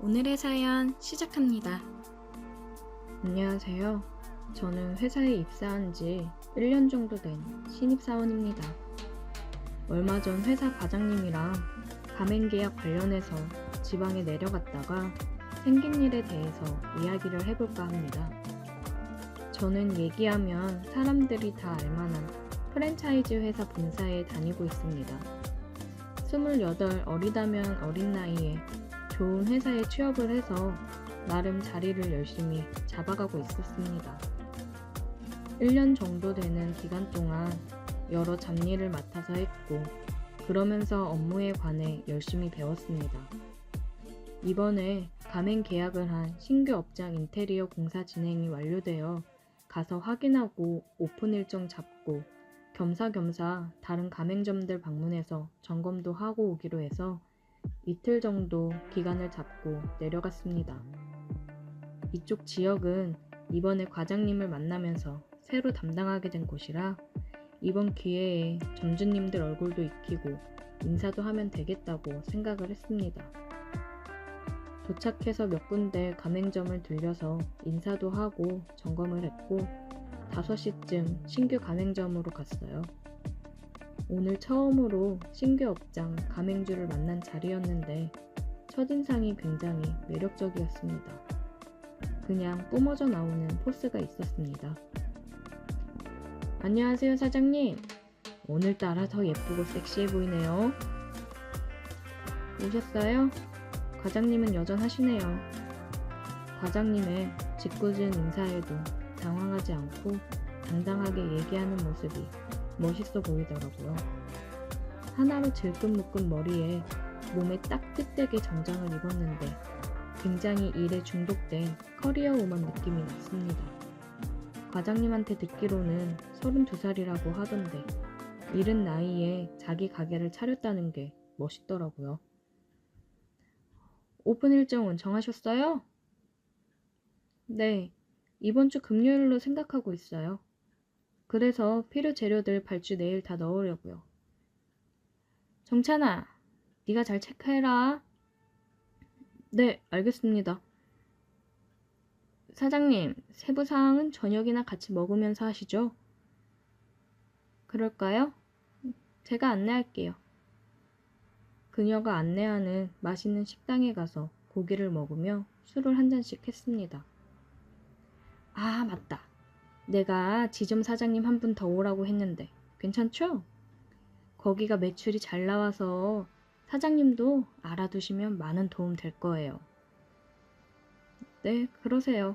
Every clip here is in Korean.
오늘의 사연 시작합니다. 안녕하세요. 저는 회사에 입사한 지 1년 정도 된 신입사원입니다. 얼마 전 회사 과장님이랑 가맹계약 관련해서 지방에 내려갔다가 생긴 일에 대해서 이야기를 해볼까 합니다. 저는 얘기하면 사람들이 다 알만한 프랜차이즈 회사 본사에 다니고 있습니다. 28 어리다면 어린 나이에 좋은 회사에 취업을 해서 나름 자리를 열심히 잡아가고 있었습니다. 1년 정도 되는 기간 동안 여러 잡일을 맡아서 했고, 그러면서 업무에 관해 열심히 배웠습니다. 이번에 가맹 계약을 한 신규 업장 인테리어 공사 진행이 완료되어 가서 확인하고 오픈 일정 잡고 겸사겸사 다른 가맹점들 방문해서 점검도 하고 오기로 해서 이틀 정도 기간을 잡고 내려갔습니다. 이쪽 지역은 이번에 과장님을 만나면서 새로 담당하게 된 곳이라 이번 기회에 점주님들 얼굴도 익히고 인사도 하면 되겠다고 생각을 했습니다. 도착해서 몇 군데 가맹점을 들려서 인사도 하고 점검을 했고 5시쯤 신규 가맹점으로 갔어요. 오늘 처음으로 신규 업장 가맹주를 만난 자리였는데 첫인상이 굉장히 매력적이었습니다. 그냥 뿜어져 나오는 포스가 있었습니다. 안녕하세요, 사장님. 오늘따라 더 예쁘고 섹시해 보이네요. 오셨어요? 과장님은 여전하시네요. 과장님의 짓궂은 인사에도 당황하지 않고 당당하게 얘기하는 모습이 멋있어 보이더라고요. 하나로 질끈 묶은 머리에 몸에 딱 핏되게 정장을 입었는데 굉장히 일에 중독된 커리어 우먼 느낌이 났습니다. 과장님한테 듣기로는 32살이라고 하던데 이른 나이에 자기 가게를 차렸다는 게 멋있더라고요. 오픈 일정은 정하셨어요? 네, 이번 주 금요일로 생각하고 있어요. 그래서 필요 재료들 발주 내일 다 넣으려고요. 정찬아, 네가 잘 체크해라. 네, 알겠습니다. 사장님, 세부사항은 저녁이나 같이 먹으면서 하시죠? 그럴까요? 제가 안내할게요. 그녀가 안내하는 맛있는 식당에 가서 고기를 먹으며 술을 한 잔씩 했습니다. 아, 맞다. 내가 지점 사장님 한 분 더 오라고 했는데 괜찮죠? 거기가 매출이 잘 나와서 사장님도 알아두시면 많은 도움 될 거예요. 네, 그러세요.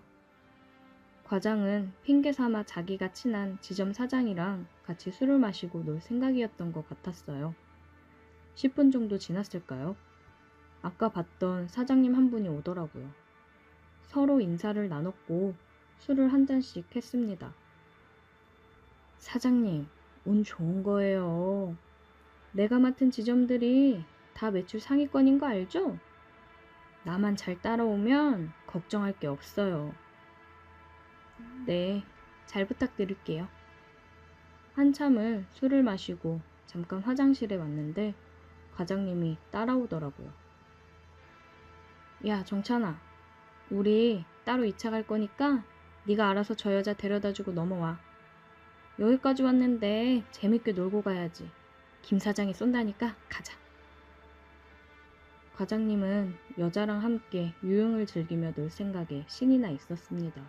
과장은 핑계 삼아 자기가 친한 지점 사장이랑 같이 술을 마시고 놀 생각이었던 것 같았어요. 10분 정도 지났을까요? 아까 봤던 사장님 한 분이 오더라고요. 서로 인사를 나눴고 술을 한 잔씩 했습니다. 사장님, 운 좋은 거예요. 내가 맡은 지점들이 다 매출 상위권인 거 알죠? 나만 잘 따라오면 걱정할 게 없어요. 네, 잘 부탁드릴게요. 한참을 술을 마시고 잠깐 화장실에 왔는데 과장님이 따라오더라고요. 야, 정찬아, 우리 따로 2차 갈 거니까 네가 알아서 저 여자 데려다주고 넘어와. 여기까지 왔는데 재밌게 놀고 가야지. 김 사장이 쏜다니까 가자. 과장님은 여자랑 함께 유흥을 즐기며 놀 생각에 신이 나 있었습니다.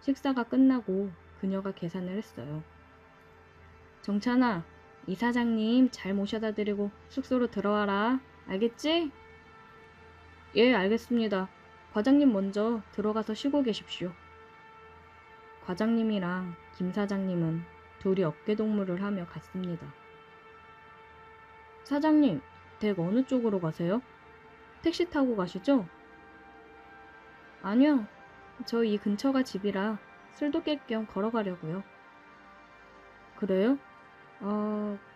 식사가 끝나고 그녀가 계산을 했어요. 정찬아, 이 사장님 잘 모셔다 드리고 숙소로 들어와라. 알겠지? 예, 알겠습니다. 과장님 먼저 들어가서 쉬고 계십시오. 과장님이랑 김 사장님은 둘이 어깨동무를 하며 갔습니다. 사장님, 댁 어느 쪽으로 가세요? 택시 타고 가시죠? 아니요, 저 이 근처가 집이라 술도 깰 겸 걸어가려고요. 그래요?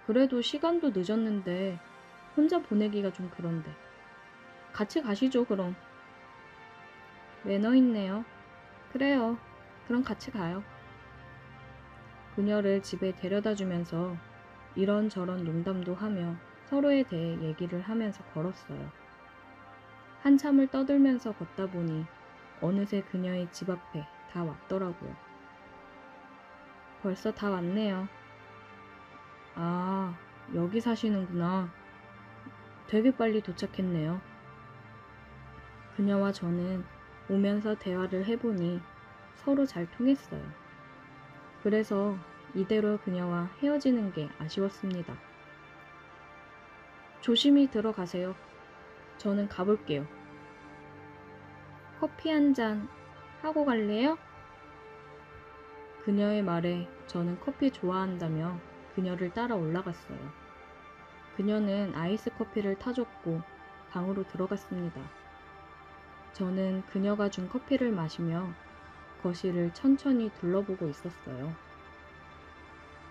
그래도 시간도 늦었는데 혼자 보내기가 좀 그런데. 같이 가시죠, 그럼. 매너 있네요. 그래요. 그럼 같이 가요. 그녀를 집에 데려다 주면서 이런저런 농담도 하며 서로에 대해 얘기를 하면서 걸었어요. 한참을 떠들면서 걷다 보니 어느새 그녀의 집 앞에 다 왔더라고요. 벌써 다 왔네요. 아, 여기 사시는구나. 되게 빨리 도착했네요. 그녀와 저는 오면서 대화를 해보니 서로 잘 통했어요. 그래서 이대로 그녀와 헤어지는 게 아쉬웠습니다. 조심히 들어가세요. 저는 가볼게요. 커피 한 잔 하고 갈래요? 그녀의 말에 저는 커피 좋아한다며 그녀를 따라 올라갔어요. 그녀는 아이스 커피를 타줬고 방으로 들어갔습니다. 저는 그녀가 준 커피를 마시며 거실을 천천히 둘러보고 있었어요.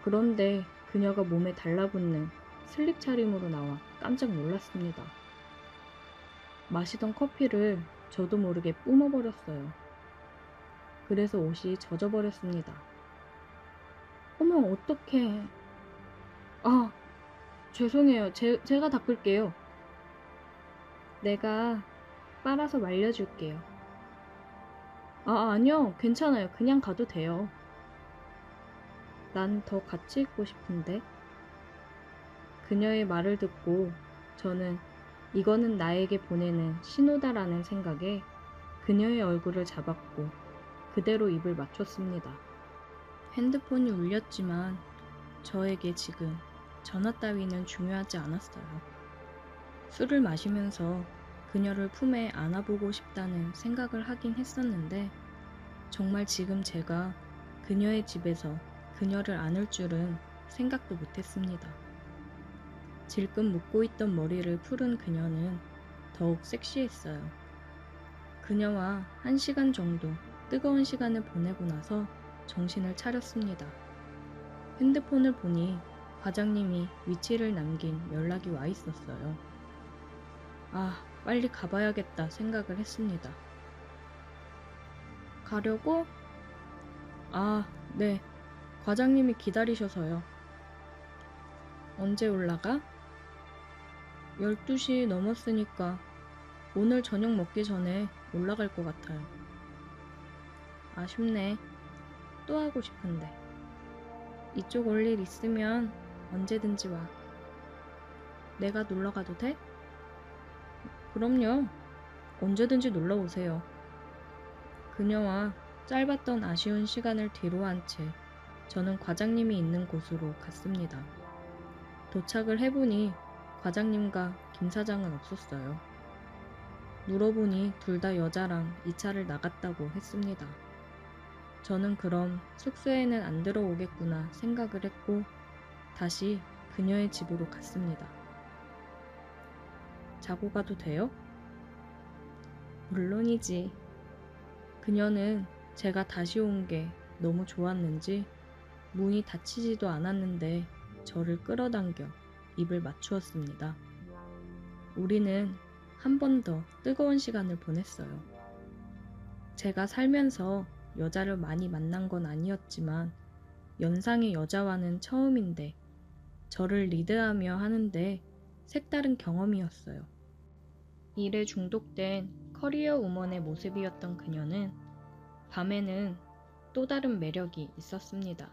그런데 그녀가 몸에 달라붙는 슬립 차림으로 나와 깜짝 놀랐습니다. 마시던 커피를 저도 모르게 뿜어버렸어요. 그래서 옷이 젖어버렸습니다. 어머, 어떡해. 아, 죄송해요. 제가 닦을게요. 내가 빨아서 말려줄게요. 아니요. 괜찮아요. 그냥 가도 돼요. 난 더 같이 있고 싶은데. 그녀의 말을 듣고 저는 이거는 나에게 보내는 신호다라는 생각에 그녀의 얼굴을 잡았고 그대로 입을 맞췄습니다. 핸드폰이 울렸지만 저에게 지금 전화 따위는 중요하지 않았어요. 술을 마시면서 그녀를 품에 안아보고 싶다는 생각을 하긴 했었는데 정말 지금 제가 그녀의 집에서 그녀를 안을 줄은 생각도 못했습니다. 질끈 묶고 있던 머리를 풀은 그녀는 더욱 섹시했어요. 그녀와 1시간 정도 뜨거운 시간을 보내고 나서 정신을 차렸습니다. 핸드폰을 보니 과장님이 위치를 남긴 연락이 와 있었어요. 아, 빨리 가봐야겠다 생각을 했습니다. 가려고? 아, 네. 과장님이 기다리셔서요. 언제 올라가? 12시 넘었으니까 오늘 저녁 먹기 전에 올라갈 것 같아요. 아쉽네. 또 하고 싶은데. 이쪽 올 일 있으면 언제든지 와. 내가 놀러 가도 돼? 그럼요. 언제든지 놀러 오세요. 그녀와 짧았던 아쉬운 시간을 뒤로 한 채 저는 과장님이 있는 곳으로 갔습니다. 도착을 해보니 과장님과 김 사장은 없었어요. 물어보니 둘 다 여자랑 2차를 나갔다고 했습니다. 저는 그럼 숙소에는 안 들어오겠구나 생각을 했고 다시 그녀의 집으로 갔습니다. 자고 가도 돼요? 물론이지. 그녀는 제가 다시 온 게 너무 좋았는지 문이 닫히지도 않았는데 저를 끌어당겨 입을 맞추었습니다. 우리는 한 번 더 뜨거운 시간을 보냈어요. 제가 살면서 여자를 많이 만난 건 아니었지만 연상의 여자와는 처음인데 저를 리드하며 하는데 색다른 경험이었어요. 일에 중독된 커리어 우먼의 모습이었던 그녀는 밤에는 또 다른 매력이 있었습니다.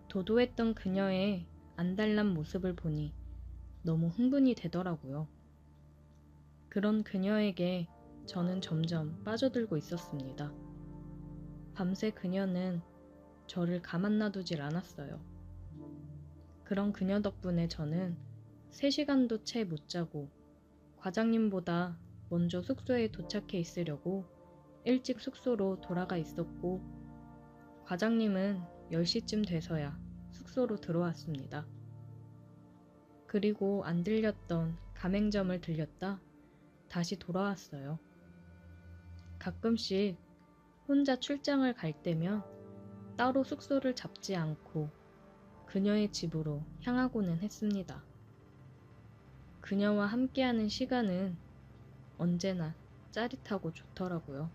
도도했던 그녀의 안달난 모습을 보니 너무 흥분이 되더라고요. 그런 그녀에게 저는 점점 빠져들고 있었습니다. 밤새 그녀는 저를 가만 놔두질 않았어요. 그런 그녀 덕분에 저는 3시간도 채 못 자고 과장님보다 먼저 숙소에 도착해 있으려고 일찍 숙소로 돌아가 있었고 과장님은 10시쯤 돼서야 숙소로 들어왔습니다. 그리고 안 들렸던 가맹점을 들렸다 다시 돌아왔어요. 가끔씩 혼자 출장을 갈 때면 따로 숙소를 잡지 않고 그녀의 집으로 향하고는 했습니다. 그녀와 함께하는 시간은 언제나 짜릿하고 좋더라고요.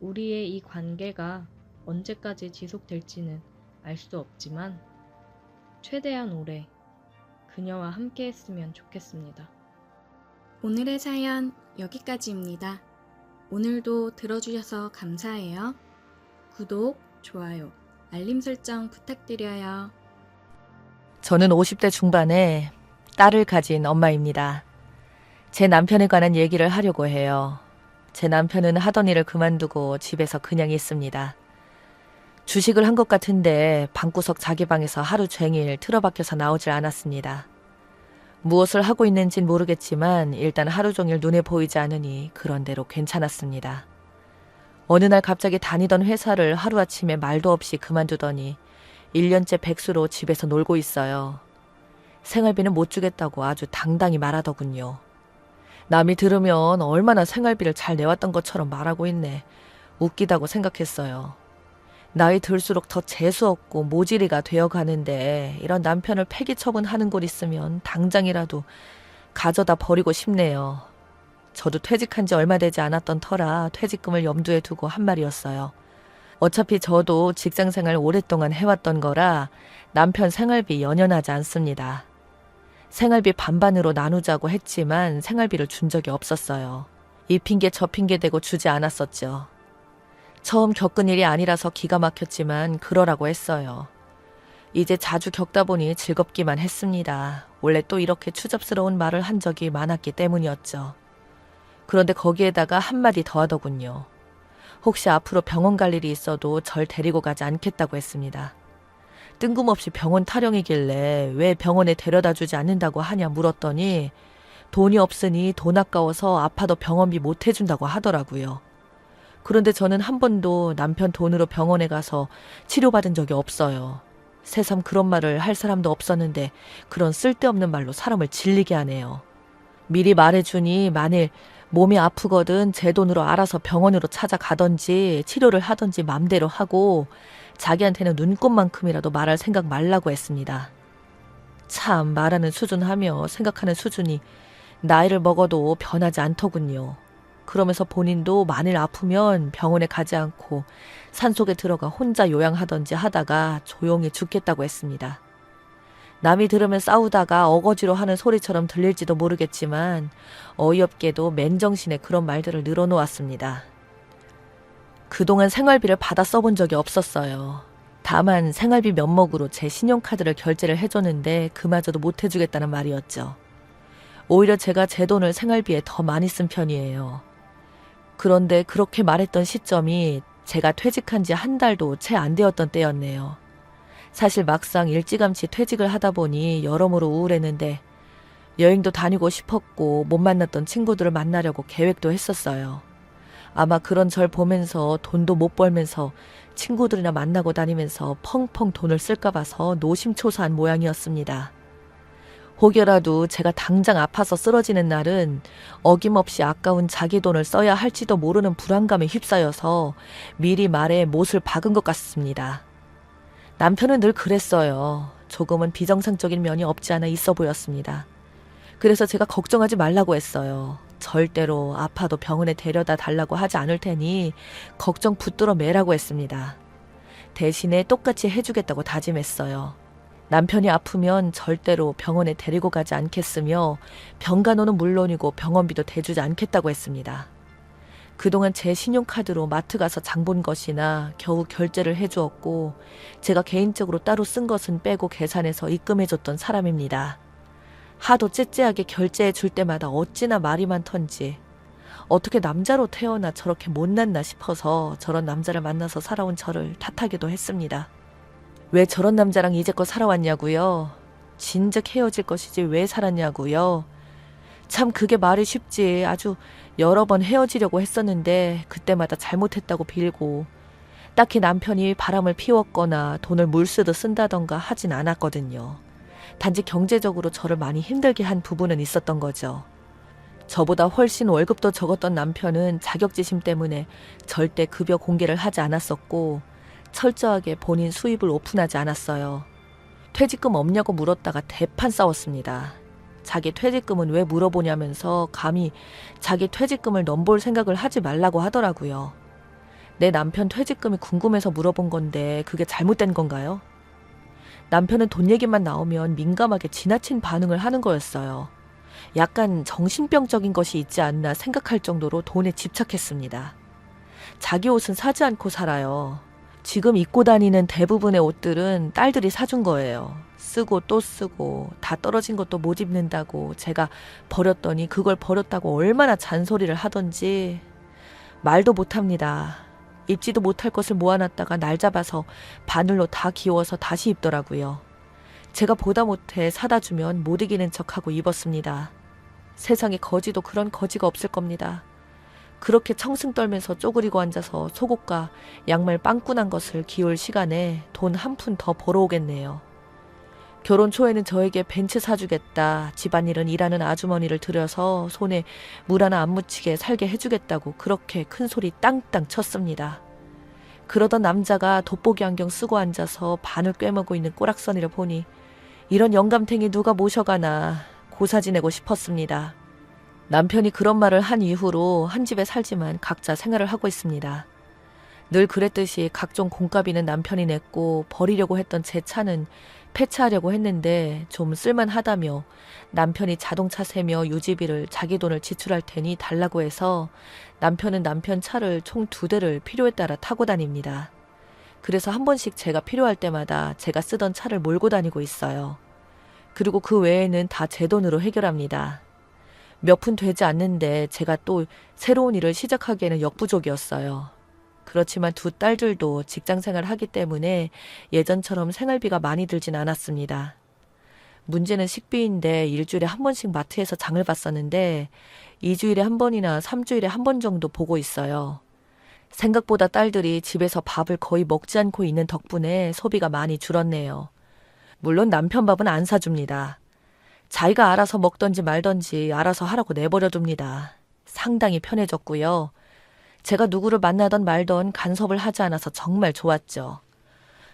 우리의 이 관계가 언제까지 지속될지는 알 수 없지만 최대한 오래 그녀와 함께했으면 좋겠습니다. 오늘의 사연 여기까지입니다. 오늘도 들어주셔서 감사해요. 구독, 좋아요, 알림 설정 부탁드려요. 저는 50대 중반에 딸을 가진 엄마입니다. 제 남편에 관한 얘기를 하려고 해요. 제 남편은 하던 일을 그만두고 집에서 그냥 있습니다. 주식을 한 것 같은데 방구석 자기 방에서 하루 종일 틀어박혀서 나오질 않았습니다. 무엇을 하고 있는진 모르겠지만 일단 하루 종일 눈에 보이지 않으니 그런대로 괜찮았습니다. 어느 날 갑자기 다니던 회사를 하루아침에 말도 없이 그만두더니 1년째 백수로 집에서 놀고 있어요. 생활비는 못 주겠다고 아주 당당히 말하더군요. 남이 들으면 얼마나 생활비를 잘 내왔던 것처럼 말하고 있네. 웃기다고 생각했어요. 나이 들수록 더 재수없고 모질이가 되어가는데 이런 남편을 폐기 처분하는 곳 있으면 당장이라도 가져다 버리고 싶네요. 저도 퇴직한 지 얼마 되지 않았던 터라 퇴직금을 염두에 두고 한 말이었어요. 어차피 저도 직장생활 오랫동안 해왔던 거라 남편 생활비 연연하지 않습니다. 생활비 반반으로 나누자고 했지만 생활비를 준 적이 없었어요. 이 핑계 저 핑계 대고 주지 않았었죠. 처음 겪은 일이 아니라서 기가 막혔지만 그러라고 했어요. 이제 자주 겪다 보니 즐겁기만 했습니다. 원래 또 이렇게 추잡스러운 말을 한 적이 많았기 때문이었죠. 그런데 거기에다가 한마디 더 하더군요. 혹시 앞으로 병원 갈 일이 있어도 절 데리고 가지 않겠다고 했습니다. 뜬금없이 병원 타령이길래 왜 병원에 데려다 주지 않는다고 하냐 물었더니 돈이 없으니 돈 아까워서 아파도 병원비 못 해준다고 하더라고요. 그런데 저는 한 번도 남편 돈으로 병원에 가서 치료받은 적이 없어요. 새삼 그런 말을 할 사람도 없었는데 그런 쓸데없는 말로 사람을 질리게 하네요. 미리 말해주니 만일 몸이 아프거든 제 돈으로 알아서 병원으로 찾아가던지 치료를 하던지 맘대로 하고 자기한테는 눈꼽만큼이라도 말할 생각 말라고 했습니다. 참 말하는 수준하며 생각하는 수준이 나이를 먹어도 변하지 않더군요. 그러면서 본인도 만일 아프면 병원에 가지 않고 산속에 들어가 혼자 요양하던지 하다가 조용히 죽겠다고 했습니다. 남이 들으면 싸우다가 어거지로 하는 소리처럼 들릴지도 모르겠지만 어이없게도 맨정신에 그런 말들을 늘어놓았습니다. 그동안 생활비를 받아 써본 적이 없었어요. 다만 생활비 면목으로 제 신용카드를 결제를 해줬는데 그마저도 못 해주겠다는 말이었죠. 오히려 제가 제 돈을 생활비에 더 많이 쓴 편이에요. 그런데 그렇게 말했던 시점이 제가 퇴직한 지 한 달도 채 안 되었던 때였네요. 사실 막상 일찌감치 퇴직을 하다 보니 여러모로 우울했는데 여행도 다니고 싶었고 못 만났던 친구들을 만나려고 계획도 했었어요. 아마 그런 절 보면서 돈도 못 벌면서 친구들이나 만나고 다니면서 펑펑 돈을 쓸까 봐서 노심초사한 모양이었습니다. 혹여라도 제가 당장 아파서 쓰러지는 날은 어김없이 아까운 자기 돈을 써야 할지도 모르는 불안감에 휩싸여서 미리 말에 못을 박은 것 같습니다. 남편은 늘 그랬어요. 조금은 비정상적인 면이 없지 않아 있어 보였습니다. 그래서 제가 걱정하지 말라고 했어요. 절대로 아파도 병원에 데려다 달라고 하지 않을 테니 걱정 붙들어 매라고 했습니다. 대신에 똑같이 해주겠다고 다짐했어요. 남편이 아프면 절대로 병원에 데리고 가지 않겠으며 병간호는 물론이고 병원비도 대주지 않겠다고 했습니다. 그동안 제 신용카드로 마트 가서 장 본 것이나 겨우 결제를 해주었고 제가 개인적으로 따로 쓴 것은 빼고 계산해서 입금해줬던 사람입니다. 하도 째째하게 결제해 줄 때마다 어찌나 말이 많던지 어떻게 남자로 태어나 저렇게 못났나 싶어서 저런 남자를 만나서 살아온 저를 탓하기도 했습니다. 왜 저런 남자랑 이제껏 살아왔냐고요? 진즉 헤어질 것이지 왜 살았냐고요? 참 그게 말이 쉽지. 아주 여러 번 헤어지려고 했었는데 그때마다 잘못했다고 빌고 딱히 남편이 바람을 피웠거나 돈을 물쓰듯 쓴다던가 하진 않았거든요. 단지 경제적으로 저를 많이 힘들게 한 부분은 있었던 거죠. 저보다 훨씬 월급도 적었던 남편은 자격지심 때문에 절대 급여 공개를 하지 않았었고 철저하게 본인 수입을 오픈하지 않았어요. 퇴직금 없냐고 물었다가 대판 싸웠습니다. 자기 퇴직금은 왜 물어보냐면서 감히 자기 퇴직금을 넘볼 생각을 하지 말라고 하더라고요. 내 남편 퇴직금이 궁금해서 물어본 건데 그게 잘못된 건가요? 남편은 돈 얘기만 나오면 민감하게 지나친 반응을 하는 거였어요. 약간 정신병적인 것이 있지 않나 생각할 정도로 돈에 집착했습니다. 자기 옷은 사지 않고 살아요. 지금 입고 다니는 대부분의 옷들은 딸들이 사준 거예요. 쓰고 또 쓰고 다 떨어진 것도 못 입는다고 제가 버렸더니 그걸 버렸다고 얼마나 잔소리를 하던지 말도 못합니다. 입지도 못할 것을 모아놨다가 날 잡아서 바늘로 다 기워서 다시 입더라고요. 제가 보다 못해 사다 주면 못 이기는 척하고 입었습니다. 세상에 거지도 그런 거지가 없을 겁니다. 그렇게 청승 떨면서 쪼그리고 앉아서 속옷과 양말 빵꾸난 것을 기울 시간에 돈 한 푼 더 벌어오겠네요. 결혼 초에는 저에게 벤츠 사주겠다, 집안일은 일하는 아주머니를 들여서 손에 물 하나 안 묻히게 살게 해주겠다고 그렇게 큰 소리 땅땅 쳤습니다. 그러던 남자가 돋보기 안경 쓰고 앉아서 반을 꿰매고 있는 꼬락서니를 보니 이런 영감탱이 누가 모셔가나 고사 지내고 싶었습니다. 남편이 그런 말을 한 이후로 한 집에 살지만 각자 생활을 하고 있습니다. 늘 그랬듯이 각종 공과비는 남편이 냈고 버리려고 했던 제 차는 폐차하려고 했는데 좀 쓸만하다며 남편이 자동차 세며 유지비를 자기 돈을 지출할 테니 달라고 해서 남편은 남편 차를 총 2대를 필요에 따라 타고 다닙니다. 그래서 한 번씩 제가 필요할 때마다 제가 쓰던 차를 몰고 다니고 있어요. 그리고 그 외에는 다 제 돈으로 해결합니다. 몇 푼 되지 않는데 제가 또 새로운 일을 시작하기에는 역부족이었어요. 그렇지만 2 딸들도 직장생활을 하기 때문에 예전처럼 생활비가 많이 들진 않았습니다. 문제는 식비인데 일주일에 한 번씩 마트에서 장을 봤었는데 2주일에 한 번이나 3주일에 한 번 정도 보고 있어요. 생각보다 딸들이 집에서 밥을 거의 먹지 않고 있는 덕분에 소비가 많이 줄었네요. 물론 남편 밥은 안 사줍니다. 자기가 알아서 먹던지 말던지 알아서 하라고 내버려둡니다. 상당히 편해졌고요. 제가 누구를 만나던 말던 간섭을 하지 않아서 정말 좋았죠.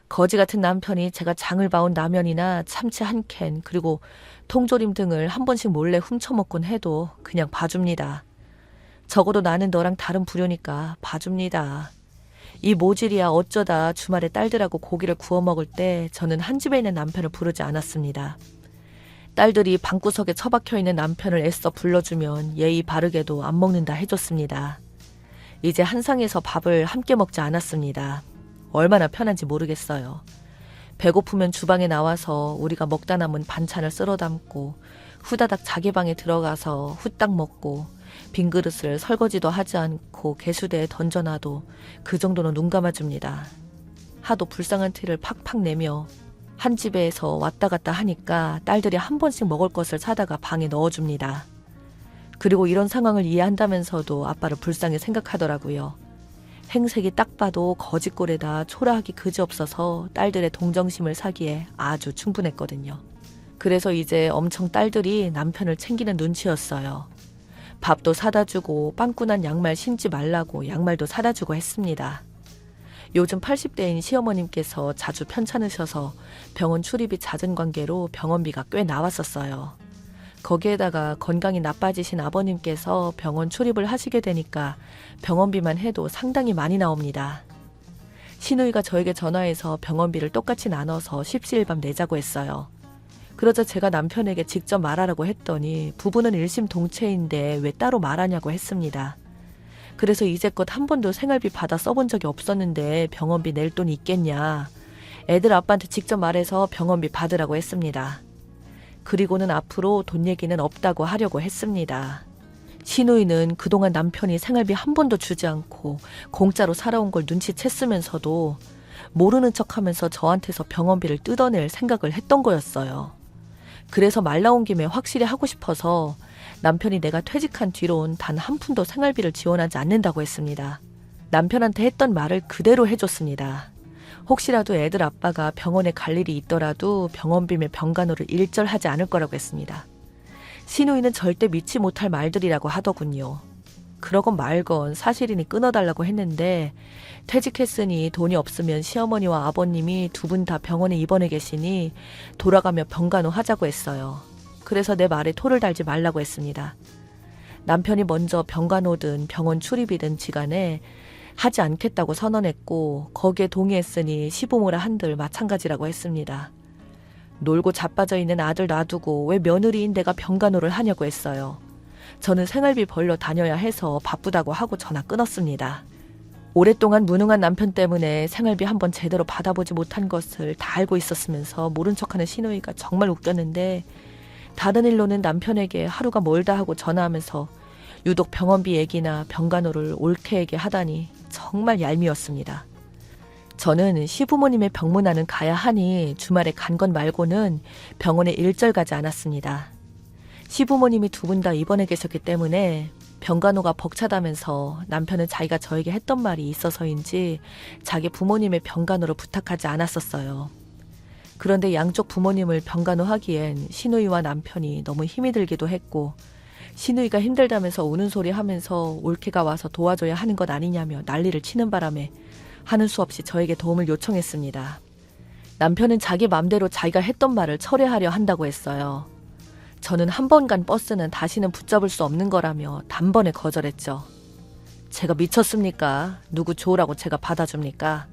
거지 같은 남편이 제가 장을 봐온 라면이나 참치 1캔 그리고 통조림 등을 한 번씩 몰래 훔쳐먹곤 해도 그냥 봐줍니다. 적어도 나는 너랑 다른 부류니까 봐줍니다. 이 모질이야 어쩌다 주말에 딸들하고 고기를 구워 먹을 때 저는 한 집에 있는 남편을 부르지 않았습니다. 딸들이 방구석에 처박혀 있는 남편을 애써 불러주면 예의 바르게도 안 먹는다 해줬습니다. 이제 한 상에서 밥을 함께 먹지 않았습니다. 얼마나 편한지 모르겠어요. 배고프면 주방에 나와서 우리가 먹다 남은 반찬을 쓸어 담고 후다닥 자기 방에 들어가서 후딱 먹고 빈 그릇을 설거지도 하지 않고 개수대에 던져놔도 그 정도는 눈 감아줍니다. 하도 불쌍한 티를 팍팍 내며 한 집에서 왔다 갔다 하니까 딸들이 한 번씩 먹을 것을 사다가 방에 넣어줍니다. 그리고 이런 상황을 이해한다면서도 아빠를 불쌍히 생각하더라고요. 행색이 딱 봐도 거짓골에다 초라하기 그지없어서 딸들의 동정심을 사기에 아주 충분했거든요. 그래서 이제 엄청 딸들이 남편을 챙기는 눈치였어요. 밥도 사다 주고 빵꾸난 양말 신지 말라고 양말도 사다 주고 했습니다. 요즘 80대인 시어머님께서 자주 편찮으셔서 병원 출입이 잦은 관계로 병원비가 꽤 나왔었어요. 거기에다가 건강이 나빠지신 아버님께서 병원 출입을 하시게 되니까 병원비만 해도 상당히 많이 나옵니다. 시누이가 저에게 전화해서 병원비를 똑같이 나눠서 십시일밤 내자고 했어요. 그러자 제가 남편에게 직접 말하라고 했더니 부부는 일심동체인데 왜 따로 말하냐고 했습니다. 그래서 이제껏 한 번도 생활비 받아 써본 적이 없었는데 병원비 낼 돈이 있겠냐. 애들 아빠한테 직접 말해서 병원비 받으라고 했습니다. 그리고는 앞으로 돈 얘기는 없다고 하려고 했습니다. 시누이는 그동안 남편이 생활비 한 번도 주지 않고 공짜로 살아온 걸 눈치챘으면서도 모르는 척하면서 저한테서 병원비를 뜯어낼 생각을 했던 거였어요. 그래서 말 나온 김에 확실히 하고 싶어서 남편이 내가 퇴직한 뒤론 단 한 푼도 생활비를 지원하지 않는다고 했습니다. 남편한테 했던 말을 그대로 해줬습니다. 혹시라도 애들 아빠가 병원에 갈 일이 있더라도 병원비며 병간호를 일절하지 않을 거라고 했습니다. 시누이는 절대 믿지 못할 말들이라고 하더군요. 그러건 말건 사실이니 끊어달라고 했는데 퇴직했으니 돈이 없으면 시어머니와 아버님이 2분 다 병원에 입원해 계시니 돌아가며 병간호 하자고 했어요. 그래서 내 말에 토를 달지 말라고 했습니다. 남편이 먼저 병간호든 병원 출입이든 지간에 하지 않겠다고 선언했고 거기에 동의했으니 시부모라 한들 마찬가지라고 했습니다. 놀고 자빠져 있는 아들 놔두고 왜 며느리인 내가 병간호를 하냐고 했어요. 저는 생활비 벌러 다녀야 해서 바쁘다고 하고 전화 끊었습니다. 오랫동안 무능한 남편 때문에 생활비 한번 제대로 받아보지 못한 것을 다 알고 있었으면서 모른 척하는 시누이가 정말 웃겼는데, 다른 일로는 남편에게 하루가 멀다 하고 전화하면서 유독 병원비 얘기나 병간호를 옳게 하다니 정말 얄미웠습니다. 저는 시부모님의 병문안은 가야 하니 주말에 간 건 말고는 병원에 일절 가지 않았습니다. 시부모님이 두 분 다 입원해 계셨기 때문에 병간호가 벅차다면서 남편은 자기가 저에게 했던 말이 있어서인지 자기 부모님의 병간호를 부탁하지 않았었어요. 그런데 양쪽 부모님을 병간호하기엔 시누이와 남편이 너무 힘이 들기도 했고, 시누이가 힘들다면서 우는 소리 하면서 올케가 와서 도와줘야 하는 것 아니냐며 난리를 치는 바람에 하는 수 없이 저에게 도움을 요청했습니다. 남편은 자기 맘대로 자기가 했던 말을 철회하려 한다고 했어요. 저는 한 번 간 버스는 다시는 붙잡을 수 없는 거라며 단번에 거절했죠. 제가 미쳤습니까? 누구 좋으라고 제가 받아줍니까?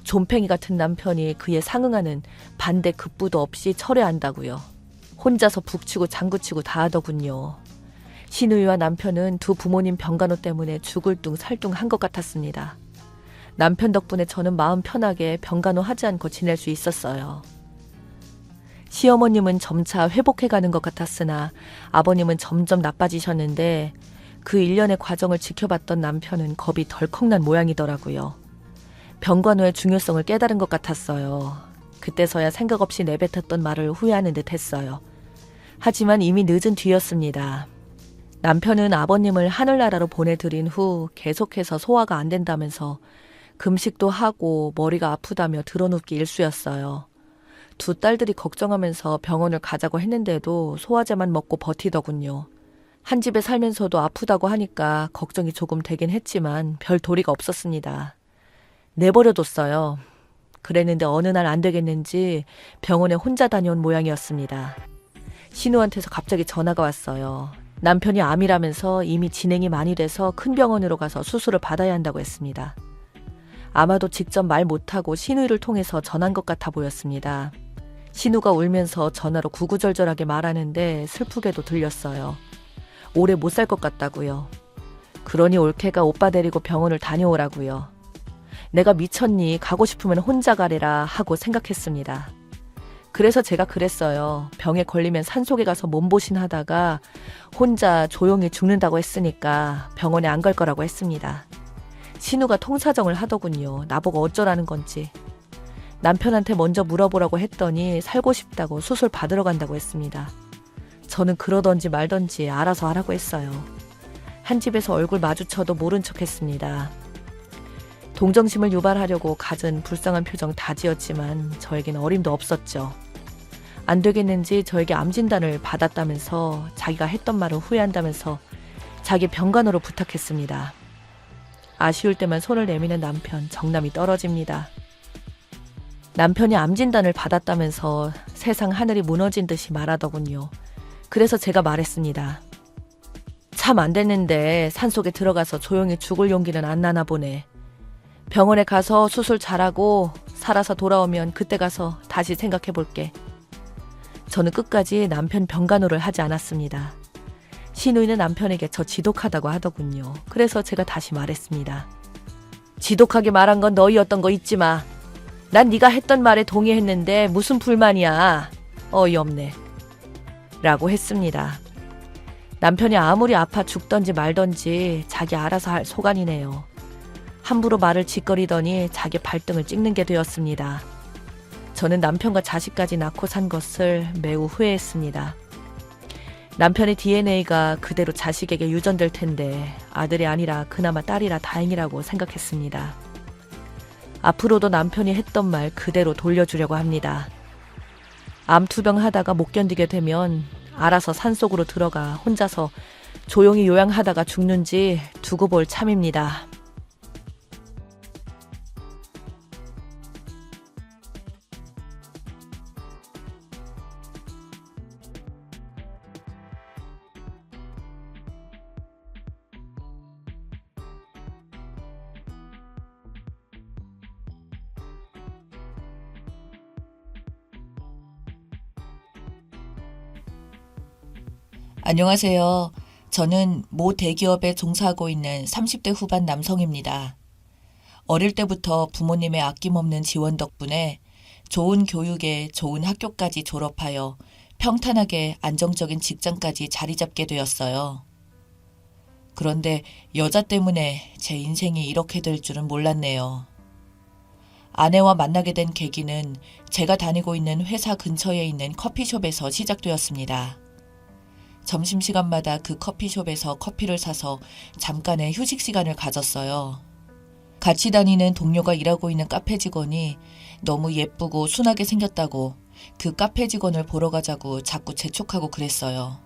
좀팽이 같은 남편이 그에 상응하는 반대 급부도 없이 철회한다고요. 혼자서 북치고 장구치고 다 하더군요. 시누이와 남편은 두 부모님 병간호 때문에 죽을 둥 살 둥 한 것 같았습니다. 남편 덕분에 저는 마음 편하게 병간호 하지 않고 지낼 수 있었어요. 시어머님은 점차 회복해가는 것 같았으나 아버님은 점점 나빠지셨는데, 그 일련의 과정을 지켜봤던 남편은 겁이 덜컥 난 모양이더라고요. 병간호의 중요성을 깨달은 것 같았어요. 그때서야 생각 없이 내뱉었던 말을 후회하는 듯 했어요. 하지만 이미 늦은 뒤였습니다. 남편은 아버님을 하늘나라로 보내드린 후 계속해서 소화가 안 된다면서 금식도 하고 머리가 아프다며 드러눕기 일쑤였어요. 두 딸들이 걱정하면서 병원을 가자고 했는데도 소화제만 먹고 버티더군요. 한 집에 살면서도 아프다고 하니까 걱정이 조금 되긴 했지만 별 도리가 없었습니다. 내버려뒀어요. 그랬는데 어느 날 안 되겠는지 병원에 혼자 다녀온 모양이었습니다. 신우한테서 갑자기 전화가 왔어요. 남편이 암이라면서 이미 진행이 많이 돼서 큰 병원으로 가서 수술을 받아야 한다고 했습니다. 아마도 직접 말 못하고 신우를 통해서 전한 것 같아 보였습니다. 신우가 울면서 전화로 구구절절하게 말하는데 슬프게도 들렸어요. 오래 못 살 것 같다고요. 그러니 올케가 오빠 데리고 병원을 다녀오라고요. 내가 미쳤니? 가고 싶으면 혼자 가래라 하고 생각했습니다. 그래서 제가 그랬어요. 병에 걸리면 산속에 가서 몸보신 하다가 혼자 조용히 죽는다고 했으니까 병원에 안 갈 거라고 했습니다. 신우가 통사정을 하더군요. 나보고 어쩌라는 건지. 남편한테 먼저 물어보라고 했더니 살고 싶다고 수술 받으러 간다고 했습니다. 저는 그러던지 말던지 알아서 하라고 했어요. 한 집에서 얼굴 마주쳐도 모른 척 했습니다. 동정심을 유발하려고 갖은 불쌍한 표정 다 지었지만 저에겐 어림도 없었죠. 안 되겠는지 저에게 암 진단을 받았다면서 자기가 했던 말을 후회한다면서 자기 병간호로 부탁했습니다. 아쉬울 때만 손을 내미는 남편, 정남이 떨어집니다. 남편이 암 진단을 받았다면서 세상 하늘이 무너진 듯이 말하더군요. 그래서 제가 말했습니다. 참 안 됐는데 산속에 들어가서 조용히 죽을 용기는 안 나나 보네. 병원에 가서 수술 잘하고 살아서 돌아오면 그때 가서 다시 생각해 볼게. 저는 끝까지 남편 병간호를 하지 않았습니다. 신우이는 남편에게 저 지독하다고 하더군요. 그래서 제가 다시 말했습니다. 지독하게 말한 건 너희였던 거 잊지 마. 난 네가 했던 말에 동의했는데 무슨 불만이야. 어이없네. 라고 했습니다. 남편이 아무리 아파 죽던지 말던지 자기 알아서 할 소관이네요. 함부로 말을 짓거리더니 자기 발등을 찍는 게 되었습니다. 저는 남편과 자식까지 낳고 산 것을 매우 후회했습니다. 남편의 DNA가 그대로 자식에게 유전될 텐데 아들이 아니라 그나마 딸이라 다행이라고 생각했습니다. 앞으로도 남편이 했던 말 그대로 돌려주려고 합니다. 암 투병하다가 못 견디게 되면 알아서 산속으로 들어가 혼자서 조용히 요양하다가 죽는지 두고 볼 참입니다. 안녕하세요. 저는 모 대기업에 종사하고 있는 30대 후반 남성입니다. 어릴 때부터 부모님의 아낌없는 지원 덕분에 좋은 교육에 좋은 학교까지 졸업하여 평탄하게 안정적인 직장까지 자리 잡게 되었어요. 그런데 여자 때문에 제 인생이 이렇게 될 줄은 몰랐네요. 아내와 만나게 된 계기는 제가 다니고 있는 회사 근처에 있는 커피숍에서 시작되었습니다. 점심시간마다 그 커피숍에서 커피를 사서 잠깐의 휴식 시간을 가졌어요. 같이 다니는 동료가 일하고 있는 카페 직원이 너무 예쁘고 순하게 생겼다고 그 카페 직원을 보러 가자고 자꾸 재촉하고 그랬어요.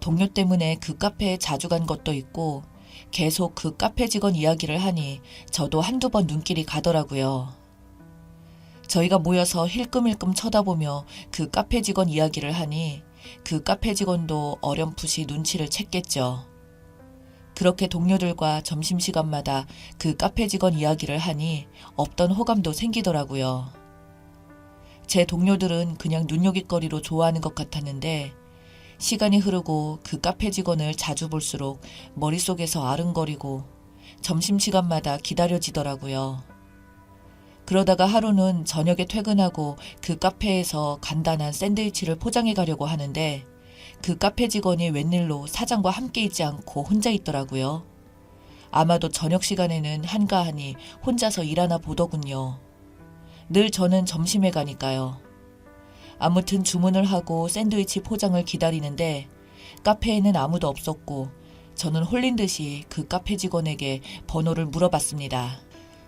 동료 때문에 그 카페에 자주 간 것도 있고 계속 그 카페 직원 이야기를 하니 저도 한두 번 눈길이 가더라고요. 저희가 모여서 힐끔힐끔 쳐다보며 그 카페 직원 이야기를 하니 그 카페 직원도 어렴풋이 눈치를 챘겠죠. 그렇게 동료들과 점심시간마다 그 카페 직원 이야기를 하니 없던 호감도 생기더라고요. 제 동료들은 그냥 눈요깃거리로 좋아하는 것 같았는데 시간이 흐르고 그 카페 직원을 자주 볼수록 머릿속에서 아른거리고 점심시간마다 기다려지더라고요. 그러다가 하루는 저녁에 퇴근하고 그 카페에서 간단한 샌드위치를 포장해 가려고 하는데 그 카페 직원이 웬일로 사장과 함께 있지 않고 혼자 있더라고요. 아마도 저녁 시간에는 한가하니 혼자서 일하나 보더군요. 늘 저는 점심에 가니까요. 아무튼 주문을 하고 샌드위치 포장을 기다리는데 카페에는 아무도 없었고 저는 홀린 듯이 그 카페 직원에게 번호를 물어봤습니다.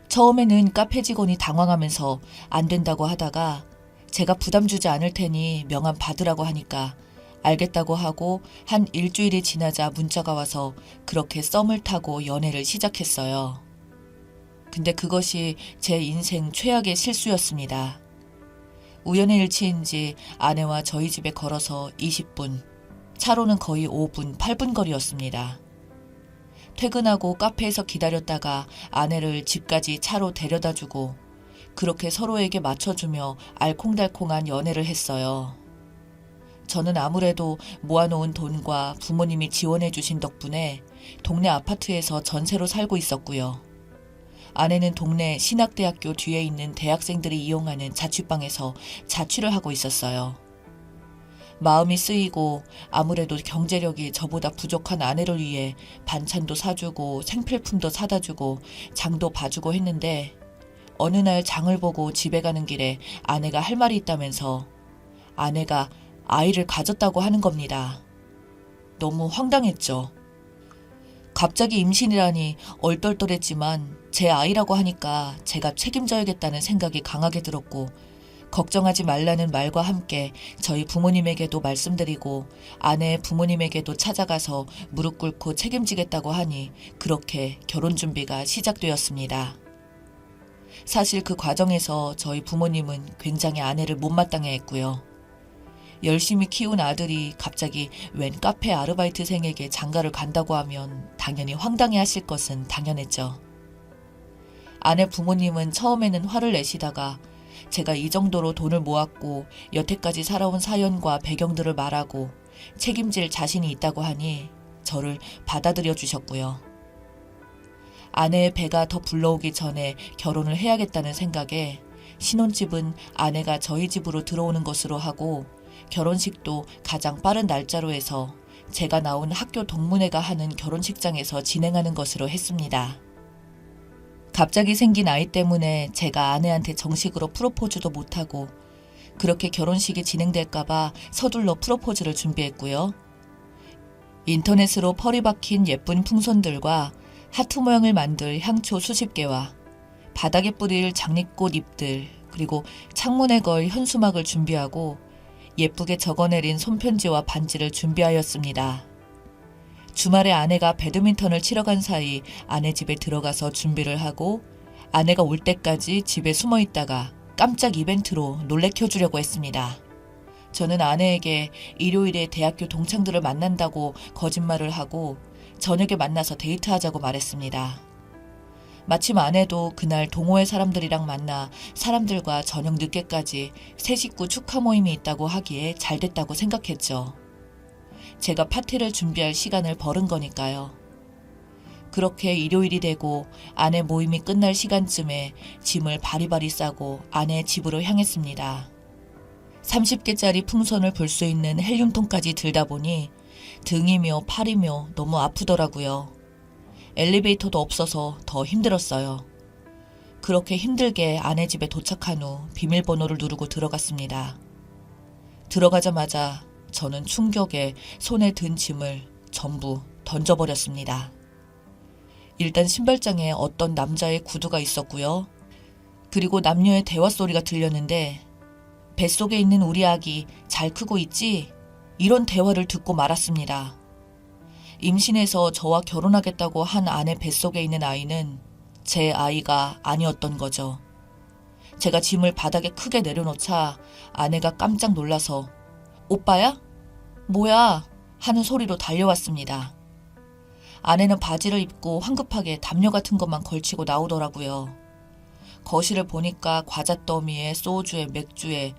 처음에는 카페 직원이 당황하면서 안 된다고 하다가 제가 부담 주지 않을 테니 명함 받으라고 하니까 알겠다고 하고 한 일주일이 지나자 문자가 와서 그렇게 썸을 타고 연애를 시작했어요. 근데 그것이 제 인생 최악의 실수였습니다. 우연의 일치인지 아내와 저희 집에 걸어서 20분, 차로는 거의 5분, 8분 거리였습니다. 퇴근하고 카페에서 기다렸다가 아내를 집까지 차로 데려다주고 그렇게 서로에게 맞춰주며 알콩달콩한 연애를 했어요. 저는 아무래도 모아놓은 돈과 부모님이 지원해주신 덕분에 동네 아파트에서 전세로 살고 있었고요. 아내는 동네 신학대학교 뒤에 있는 대학생들이 이용하는 자취방에서 자취를 하고 있었어요. 마음이 쓰이고 아무래도 경제력이 저보다 부족한 아내를 위해 반찬도 사주고 생필품도 사다주고 장도 봐주고 했는데 어느 날 장을 보고 집에 가는 길에 아내가 할 말이 있다면서 아내가 아이를 가졌다고 하는 겁니다. 너무 황당했죠. 갑자기 임신이라니 얼떨떨했지만 제 아이라고 하니까 제가 책임져야겠다는 생각이 강하게 들었고 걱정하지 말라는 말과 함께 저희 부모님에게도 말씀드리고 아내의 부모님에게도 찾아가서 무릎 꿇고 책임지겠다고 하니 그렇게 결혼 준비가 시작되었습니다. 사실 그 과정에서 저희 부모님은 굉장히 아내를 못마땅해 했고요. 열심히 키운 아들이 갑자기 웬 카페 아르바이트생에게 장가를 간다고 하면 당연히 황당해 하실 것은 당연했죠. 아내 부모님은 처음에는 화를 내시다가 제가 이 정도로 돈을 모았고 여태까지 살아온 사연과 배경들을 말하고 책임질 자신이 있다고 하니 저를 받아들여 주셨고요. 아내의 배가 더 불러오기 전에 결혼을 해야겠다는 생각에 신혼집은 아내가 저희 집으로 들어오는 것으로 하고 결혼식도 가장 빠른 날짜로 해서 제가 나온 학교 동문회가 하는 결혼식장에서 진행하는 것으로 했습니다. 갑자기 생긴 아이 때문에 제가 아내한테 정식으로 프로포즈도 못하고 그렇게 결혼식이 진행될까봐 서둘러 프로포즈를 준비했고요. 인터넷으로 펄이 박힌 예쁜 풍선들과 하트 모양을 만들 향초 수십 개와 바닥에 뿌릴 장미꽃 잎들 그리고 창문에 걸 현수막을 준비하고 예쁘게 적어내린 손편지와 반지를 준비하였습니다. 주말에 아내가 배드민턴을 치러 간 사이 아내 집에 들어가서 준비를 하고 아내가 올 때까지 집에 숨어 있다가 깜짝 이벤트로 놀래켜 주려고 했습니다. 저는 아내에게 일요일에 대학교 동창들을 만난다고 거짓말을 하고 저녁에 만나서 데이트하자고 말했습니다. 마침 아내도 그날 동호회 사람들이랑 만나 사람들과 저녁 늦게까지 새 식구 축하 모임이 있다고 하기에 잘 됐다고 생각했죠. 제가 파티를 준비할 시간을 벌은 거니까요. 그렇게 일요일이 되고 아내 모임이 끝날 시간쯤에 짐을 바리바리 싸고 아내 집으로 향했습니다. 30개짜리 풍선을 불 수 있는 헬륨통까지 들다 보니 등이며 팔이며 너무 아프더라고요. 엘리베이터도 없어서 더 힘들었어요. 그렇게 힘들게 아내 집에 도착한 후 비밀번호를 누르고 들어갔습니다. 들어가자마자 저는 충격에 손에 든 짐을 전부 던져버렸습니다. 일단 신발장에 어떤 남자의 구두가 있었고요. 그리고 남녀의 대화 소리가 들렸는데 뱃속에 있는 우리 아기 잘 크고 있지? 이런 대화를 듣고 말았습니다. 임신해서 저와 결혼하겠다고 한 아내 뱃속에 있는 아이는 제 아이가 아니었던 거죠. 제가 짐을 바닥에 크게 내려놓자 아내가 깜짝 놀라서 오빠야? 뭐야? 하는 소리로 달려왔습니다. 아내는 바지를 입고 황급하게 담요 같은 것만 걸치고 나오더라고요. 거실을 보니까 과자 더미에 소주에 맥주에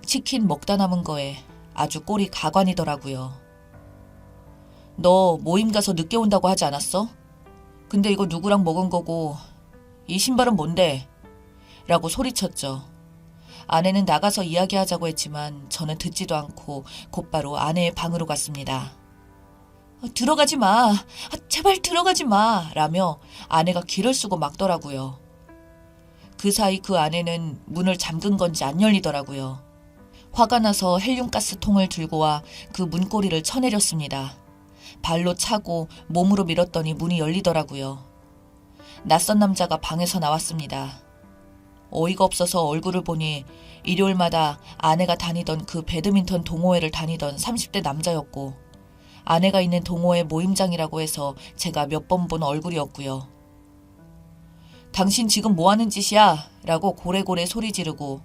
치킨 먹다 남은 거에 아주 꼴이 가관이더라고요. 너 모임 가서 늦게 온다고 하지 않았어? 근데 이거 누구랑 먹은 거고 이 신발은 뭔데? 라고 소리쳤죠. 아내는 나가서 이야기하자고 했지만 저는 듣지도 않고 곧바로 아내의 방으로 갔습니다. 들어가지 마. 제발 들어가지 마. 라며 아내가 귀를 쓰고 막더라고요. 그 사이 그 아내는 문을 잠근 건지 안 열리더라고요. 화가 나서 헬륨가스통을 들고 와 그 문고리를 쳐내렸습니다. 발로 차고 몸으로 밀었더니 문이 열리더라고요. 낯선 남자가 방에서 나왔습니다. 어이가 없어서 얼굴을 보니 일요일마다 아내가 다니던 그 배드민턴 동호회를 다니던 30대 남자였고 아내가 있는 동호회 모임장이라고 해서 제가 몇 번 본 얼굴이었고요. 당신 지금 뭐 하는 짓이야? 라고 고래고래 소리 지르고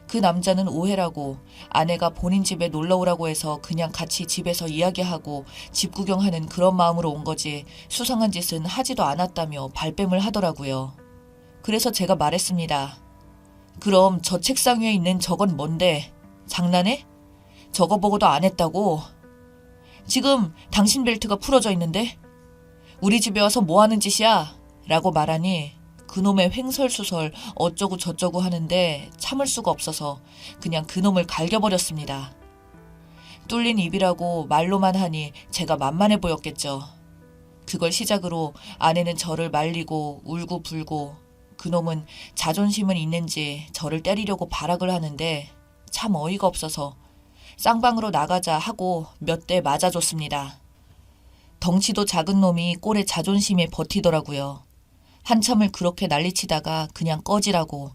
그 남자는 오해라고 아내가 본인 집에 놀러 오라고 해서 그냥 같이 집에서 이야기하고 집 구경하는 그런 마음으로 온 거지 수상한 짓은 하지도 않았다며 발뺌을 하더라고요. 그래서 제가 말했습니다. 그럼 저 책상 위에 있는 저건 뭔데? 장난해? 저거 보고도 안 했다고? 지금 당신 벨트가 풀어져 있는데? 우리 집에 와서 뭐 하는 짓이야? 라고 말하니 그놈의 횡설수설 어쩌고 저쩌고 하는데 참을 수가 없어서 그냥 그놈을 갈겨버렸습니다. 뚫린 입이라고 말로만 하니 제가 만만해 보였겠죠. 그걸 시작으로 아내는 저를 말리고 울고불고 그놈은 자존심은 있는지 저를 때리려고 발악을 하는데 참 어이가 없어서 쌍방으로 나가자 하고 몇 대 맞아줬습니다. 덩치도 작은 놈이 꼴에 자존심에 버티더라고요. 한참을 그렇게 난리치다가 그냥 꺼지라고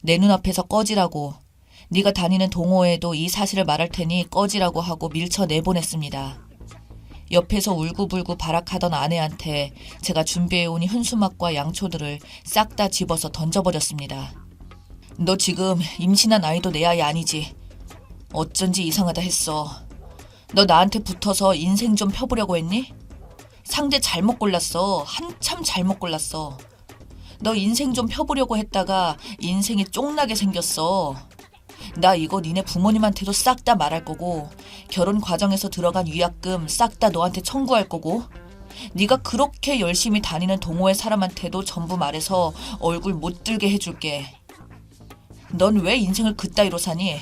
내 눈앞에서 꺼지라고 네가 다니는 동호회에도 이 사실을 말할 테니 꺼지라고 하고 밀쳐 내보냈습니다. 옆에서 울고불고 발악하던 아내한테 제가 준비해온 현수막과 양초들을 싹 다 집어서 던져버렸습니다. 너 지금 임신한 아이도 내 아이 아니지? 어쩐지 이상하다 했어. 너 나한테 붙어서 인생 좀 펴보려고 했니? 상대 잘못 골랐어. 한참 잘못 골랐어. 너 인생 좀 펴보려고 했다가 인생이 쫑나게 생겼어. 나 이거 니네 부모님한테도 싹 다 말할 거고 결혼 과정에서 들어간 위약금 싹 다 너한테 청구할 거고 네가 그렇게 열심히 다니는 동호회 사람한테도 전부 말해서 얼굴 못 들게 해줄게. 넌 왜 인생을 그따위로 사니?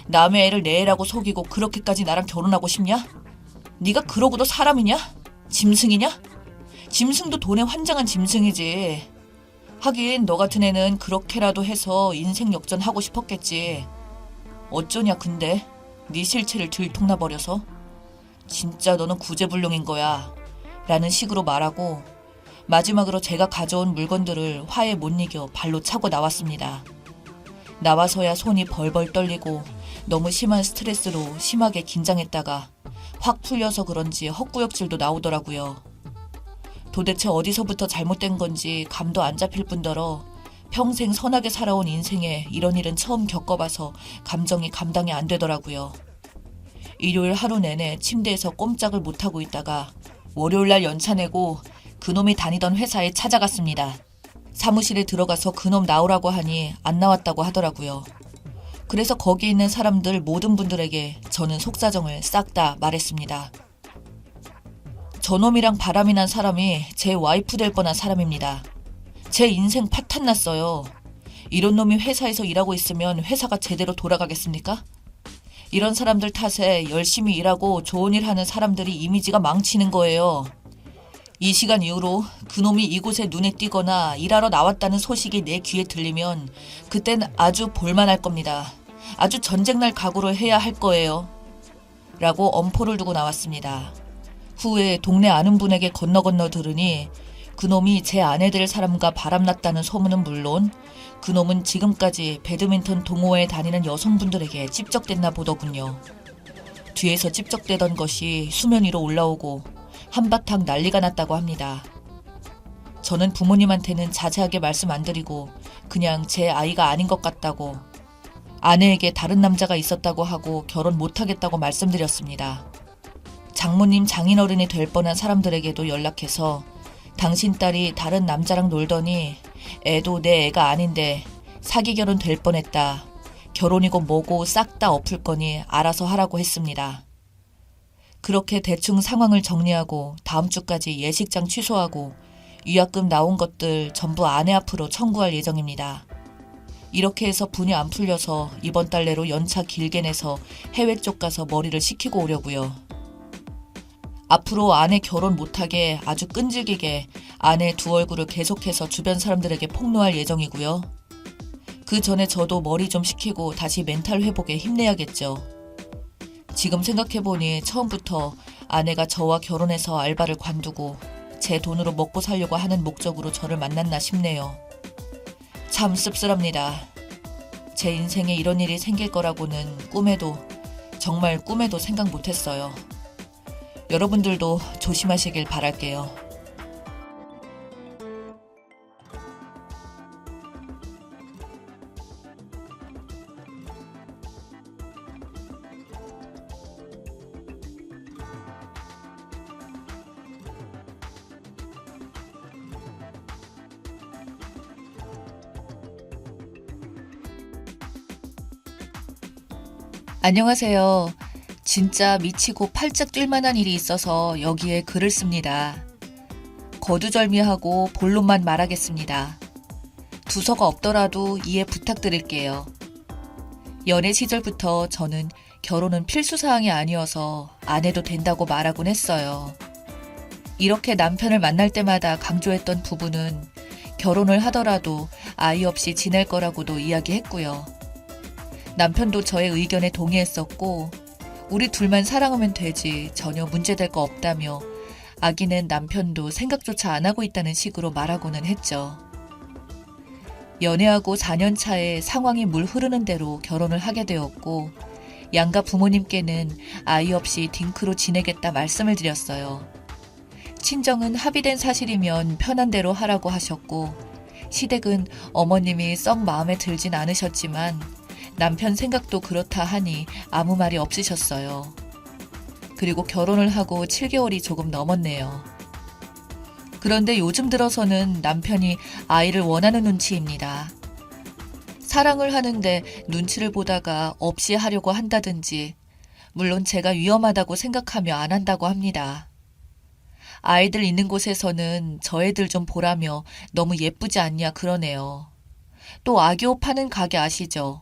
남의 애를 내 애라고 속이고 그렇게까지 나랑 결혼하고 싶냐? 네가 그러고도 사람이냐? 짐승이냐? 짐승도 돈에 환장한 짐승이지. 하긴 너 같은 애는 그렇게라도 해서 인생 역전하고 싶었겠지. 어쩌냐 근데 네 실체를 들통나버려서. 진짜 너는 구제불능인 거야 라는 식으로 말하고 마지막으로 제가 가져온 물건들을 화에 못 이겨 발로 차고 나왔습니다. 나와서야 손이 벌벌 떨리고 너무 심한 스트레스로 심하게 긴장했다가 확 풀려서 그런지 헛구역질도 나오더라고요. 도대체 어디서부터 잘못된 건지 감도 안 잡힐 뿐더러 평생 선하게 살아온 인생에 이런 일은 처음 겪어봐서 감정이 감당이 안 되더라고요. 일요일 하루 내내 침대에서 꼼짝을 못하고 있다가 월요일날 연차 내고 그놈이 다니던 회사에 찾아갔습니다. 사무실에 들어가서 그놈 나오라고 하니 안 나왔다고 하더라고요. 그래서 거기 있는 사람들 모든 분들에게 저는 속사정을 싹 다 말했습니다. 저놈이랑 바람이 난 사람이 제 와이프 될 뻔한 사람입니다. 제 인생 파탄 났어요. 이런 놈이 회사에서 일하고 있으면 회사가 제대로 돌아가겠습니까? 이런 사람들 탓에 열심히 일하고 좋은 일 하는 사람들이 이미지가 망치는 거예요. 이 시간 이후로 그놈이 이곳에 눈에 띄거나 일하러 나왔다는 소식이 내 귀에 들리면 그땐 아주 볼만할 겁니다. 아주 전쟁날 각오를 해야 할 거예요. 라고 엄포를 두고 나왔습니다. 후에 동네 아는 분에게 건너 들으니 그놈이 제 아내 될 사람과 바람났다는 소문은 물론 그놈은 지금까지 배드민턴 동호회에 다니는 여성분들에게 찝적댔나 보더군요. 뒤에서 찝적대던 것이 수면 위로 올라오고 한바탕 난리가 났다고 합니다. 저는 부모님한테는 자세하게 말씀 안 드리고 그냥 제 아이가 아닌 것 같다고, 아내에게 다른 남자가 있었다고 하고 결혼 못하겠다고 말씀드렸습니다. 장모님 장인어른이 될 뻔한 사람들에게도 연락해서 당신 딸이 다른 남자랑 놀더니 애도 내 애가 아닌데 사기 결혼 될 뻔했다. 결혼이고 뭐고 싹 다 엎을 거니 알아서 하라고 했습니다. 그렇게 대충 상황을 정리하고 다음 주까지 예식장 취소하고 위약금 나온 것들 전부 아내 앞으로 청구할 예정입니다. 이렇게 해서 분이 안 풀려서 이번 달 내로 연차 길게 내서 해외 쪽 가서 머리를 식히고 오려고요. 앞으로 아내 결혼 못하게 아주 끈질기게 아내 두 얼굴을 계속해서 주변 사람들에게 폭로할 예정이고요. 그 전에 저도 머리 좀 식히고 다시 멘탈 회복에 힘내야겠죠. 지금 생각해보니 처음부터 아내가 저와 결혼해서 알바를 관두고 제 돈으로 먹고 살려고 하는 목적으로 저를 만났나 싶네요. 참 씁쓸합니다. 제 인생에 이런 일이 생길 거라고는 정말 꿈에도 생각 못했어요. 여러분들도 조심하시길 바랄게요. 안녕하세요. 진짜 미치고 팔짝 뛸 만한 일이 있어서 여기에 글을 씁니다. 거두절미하고 본론만 말하겠습니다. 두서가 없더라도 이해 부탁드릴게요. 연애 시절부터 저는 결혼은 필수사항이 아니어서 안 해도 된다고 말하곤 했어요. 이렇게 남편을 만날 때마다 강조했던 부분은 결혼을 하더라도 아이 없이 지낼 거라고도 이야기했고요. 남편도 저의 의견에 동의했었고 우리 둘만 사랑하면 되지 전혀 문제될 거 없다며 아기는 남편도 생각조차 안 하고 있다는 식으로 말하고는 했죠. 연애하고 4년 차에 상황이 물 흐르는 대로 결혼을 하게 되었고 양가 부모님께는 아이 없이 딩크로 지내겠다 말씀을 드렸어요. 친정은 합의된 사실이면 편한 대로 하라고 하셨고 시댁은 어머님이 썩 마음에 들진 않으셨지만 남편 생각도 그렇다 하니 아무 말이 없으셨어요. 그리고 결혼을 하고 7개월이 조금 넘었네요. 그런데 요즘 들어서는 남편이 아이를 원하는 눈치입니다. 사랑을 하는데 눈치를 보다가 없이 하려고 한다든지, 물론 제가 위험하다고 생각하며 안 한다고 합니다. 아이들 있는 곳에서는 저 애들 좀 보라며 너무 예쁘지 않냐 그러네요. 또 아기 옷 파는 가게 아시죠?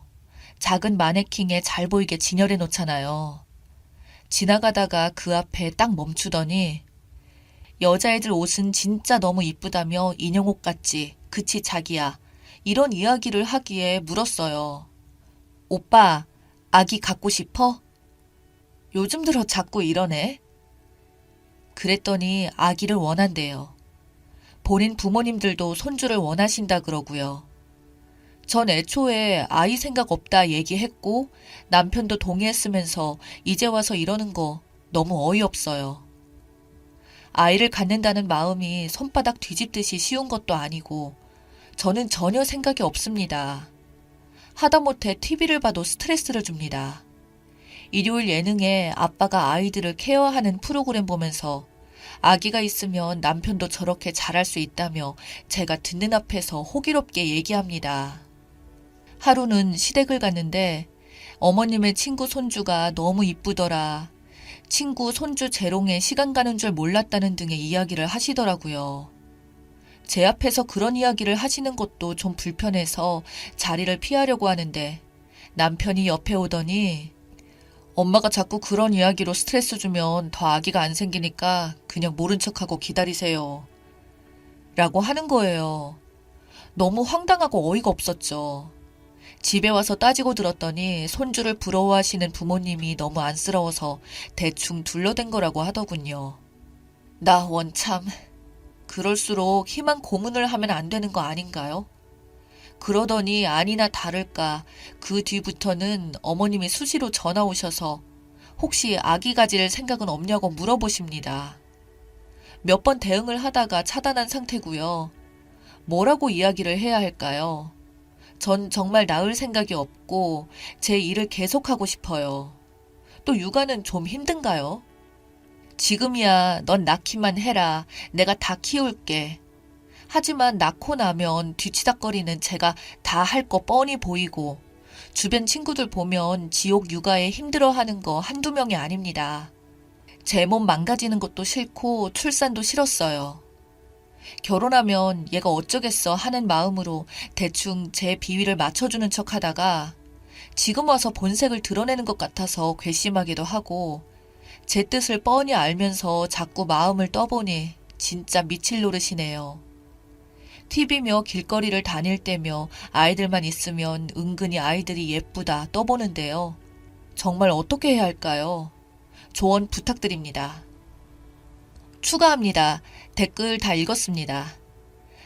작은 마네킹에 잘 보이게 진열해 놓잖아요. 지나가다가 그 앞에 딱 멈추더니 여자애들 옷은 진짜 너무 이쁘다며 인형옷 같지, 그치 자기야. 이런 이야기를 하기에 물었어요. 오빠, 아기 갖고 싶어? 요즘 들어 자꾸 이러네. 그랬더니 아기를 원한대요. 본인 부모님들도 손주를 원하신다 그러고요. 전 애초에 아이 생각 없다 얘기했고 남편도 동의했으면서 이제 와서 이러는 거 너무 어이없어요. 아이를 갖는다는 마음이 손바닥 뒤집듯이 쉬운 것도 아니고 저는 전혀 생각이 없습니다. 하다못해 TV를 봐도 스트레스를 줍니다. 일요일 예능에 아빠가 아이들을 케어하는 프로그램 보면서 아기가 있으면 남편도 저렇게 잘할 수 있다며 제가 듣는 앞에서 호기롭게 얘기합니다. 하루는 시댁을 갔는데 어머님의 친구 손주가 너무 이쁘더라. 친구 손주 재롱에 시간 가는 줄 몰랐다는 등의 이야기를 하시더라고요. 제 앞에서 그런 이야기를 하시는 것도 좀 불편해서 자리를 피하려고 하는데 남편이 옆에 오더니 엄마가 자꾸 그런 이야기로 스트레스 주면 더 아기가 안 생기니까 그냥 모른 척하고 기다리세요. 라고 하는 거예요. 너무 황당하고 어이가 없었죠. 집에 와서 따지고 들었더니 손주를 부러워하시는 부모님이 너무 안쓰러워서 대충 둘러댄 거라고 하더군요. 나 원참 그럴수록 희망 고문을 하면 안 되는 거 아닌가요? 그러더니 아니나 다를까 그 뒤부터는 어머님이 수시로 전화 오셔서 혹시 아기 가질 생각은 없냐고 물어보십니다. 몇 번 대응을 하다가 차단한 상태고요. 뭐라고 이야기를 해야 할까요? 전 정말 낳을 생각이 없고 제 일을 계속하고 싶어요. 또 육아는 좀 힘든가요? 지금이야 넌 낳기만 해라. 내가 다 키울게. 하지만 낳고 나면 뒤치다꺼리는 제가 다 할 거 뻔히 보이고 주변 친구들 보면 지옥 육아에 힘들어하는 거 한두 명이 아닙니다. 제 몸 망가지는 것도 싫고 출산도 싫었어요. 결혼하면 얘가 어쩌겠어 하는 마음으로 대충 제 비위를 맞춰주는 척 하다가 지금 와서 본색을 드러내는 것 같아서 괘씸하기도 하고 제 뜻을 뻔히 알면서 자꾸 마음을 떠보니 진짜 미칠 노릇이네요. TV며 길거리를 다닐 때며 아이들만 있으면 은근히 아이들이 예쁘다 떠보는데요. 정말 어떻게 해야 할까요? 조언 부탁드립니다. 추가합니다. 댓글 다 읽었습니다.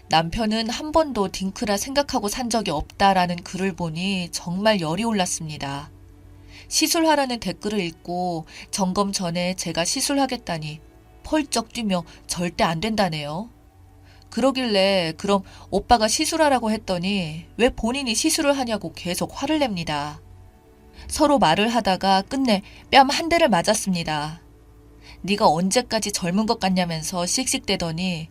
남편은 한 번도 딩크라 생각하고 산 적이 없다라는 글을 보니 정말 열이 올랐습니다. 시술하라는 댓글을 읽고 점검 전에 제가 시술하겠다니 펄쩍 뛰며 절대 안 된다네요. 그러길래 그럼 오빠가 시술하라고 했더니 왜 본인이 시술을 하냐고 계속 화를 냅니다. 서로 말을 하다가 끝내 뺨 한 대를 맞았습니다. 네가 언제까지 젊은 것 같냐면서 씩씩대더니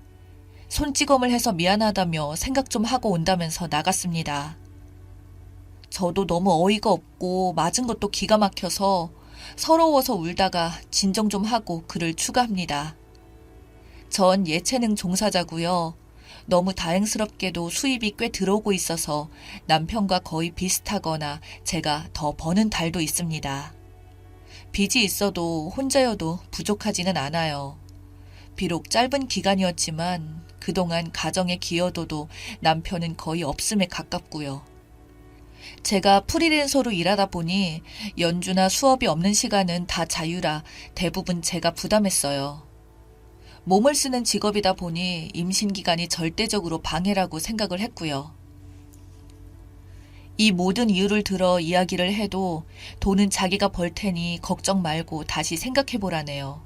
손찌검을 해서 미안하다며 생각 좀 하고 온다면서 나갔습니다. 저도 너무 어이가 없고 맞은 것도 기가 막혀서 서러워서 울다가 진정 좀 하고 글을 추가합니다. 전 예체능 종사자고요. 너무 다행스럽게도 수입이 꽤 들어오고 있어서 남편과 거의 비슷하거나 제가 더 버는 달도 있습니다. 빚이 있어도 혼자여도 부족하지는 않아요. 비록 짧은 기간이었지만 그동안 가정의 기여도도 남편은 거의 없음에 가깝고요. 제가 프리랜서로 일하다 보니 연주나 수업이 없는 시간은 다 자유라 대부분 제가 부담했어요. 몸을 쓰는 직업이다 보니 임신 기간이 절대적으로 방해라고 생각을 했고요. 이 모든 이유를 들어 이야기를 해도 돈은 자기가 벌 테니 걱정 말고 다시 생각해보라네요.